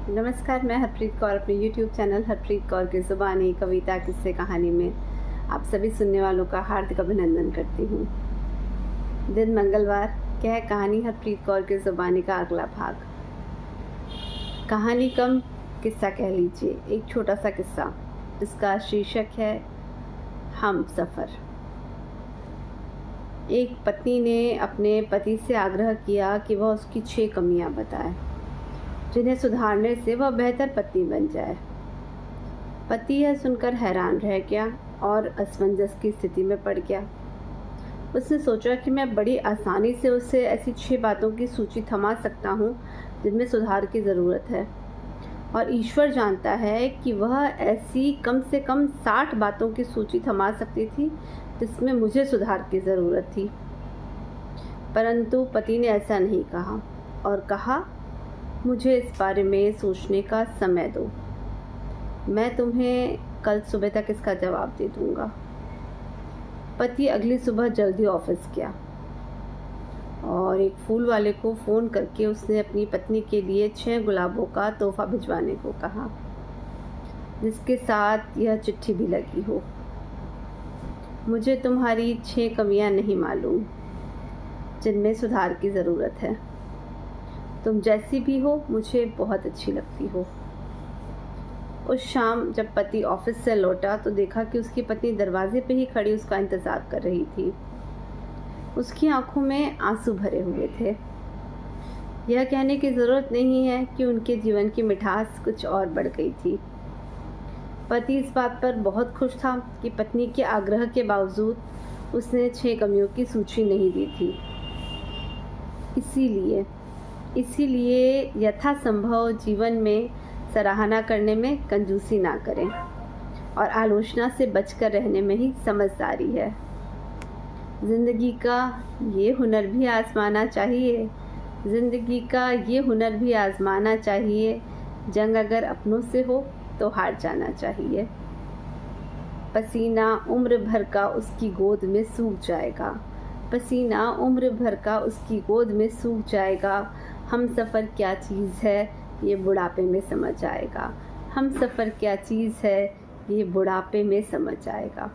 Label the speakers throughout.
Speaker 1: नमस्कार, मैं हरप्रीत कौर अपने YouTube चैनल हरप्रीत कौर की ज़ुबानी कविता किस्से कहानी में आप सभी सुनने वालों का हार्दिक अभिनंदन करती हूँ। दिन मंगलवार, क्या कहानी हरप्रीत कौर की ज़ुबानी का अगला भाग। कहानी कम किस्सा कह लीजिए, एक छोटा सा किस्सा जिसका शीर्षक है हम सफ़र। एक पत्नी ने अपने पति से आग्रह किया कि वह उसकी 6 कमियां बताए जिन्हें सुधारने से वह बेहतर पत्नी बन जाए। पति यह सुनकर हैरान रह गया और असमंजस की स्थिति में पड़ गया। उसने सोचा कि मैं बड़ी आसानी से उससे ऐसी 6 बातों की सूची थमा सकता हूँ जिनमें सुधार की ज़रूरत है, और ईश्वर जानता है कि वह ऐसी कम से कम 60 बातों की सूची थमा सकती थी जिसमें मुझे सुधार की ज़रूरत थी। परंतु पति ने ऐसा नहीं कहा और कहा, मुझे इस बारे में सोचने का समय दो, मैं तुम्हें कल सुबह तक इसका जवाब दे दूंगा। पति अगली सुबह जल्दी ऑफिस गया और एक फूल वाले को फ़ोन करके उसने अपनी पत्नी के लिए 6 गुलाबों का तोहफा भिजवाने को कहा, जिसके साथ यह चिट्ठी भी लगी हो। मुझे तुम्हारी 6 कमियां नहीं मालूम जिनमें सुधार की ज़रूरत है। तुम जैसी भी हो मुझे बहुत अच्छी लगती हो। उस शाम जब पति ऑफिस से लौटा तो देखा कि उसकी पत्नी दरवाजे पे ही खड़ी उसका इंतज़ार कर रही थी। उसकी आंखों में आंसू भरे हुए थे। यह कहने की ज़रूरत नहीं है कि उनके जीवन की मिठास कुछ और बढ़ गई थी। पति इस बात पर बहुत खुश था कि पत्नी के आग्रह के बावजूद उसने 6 कमियों की सूची नहीं दी थी। इसीलिए यथासंभव जीवन में सराहना करने में कंजूसी ना करें और आलोचना से बचकर रहने में ही समझदारी है। ज़िंदगी का ये हुनर भी आजमाना चाहिए। जंग अगर अपनों से हो तो हार जाना चाहिए। पसीना उम्र भर का उसकी गोद में सूख जाएगा। हम सफ़र क्या चीज़ है ये बुढ़ापे में समझ आएगा।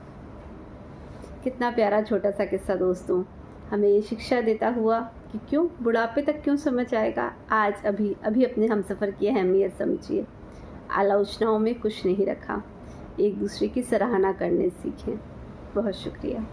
Speaker 1: कितना प्यारा छोटा सा किस्सा दोस्तों, हमें ये शिक्षा देता हुआ कि क्यों बुढ़ापे तक क्यों समझ आएगा। आज अभी अपने हम सफ़र की अहमियत समझिए। आलोचनाओं में कुछ नहीं रखा, एक दूसरे की सराहना करने सीखें। बहुत शुक्रिया।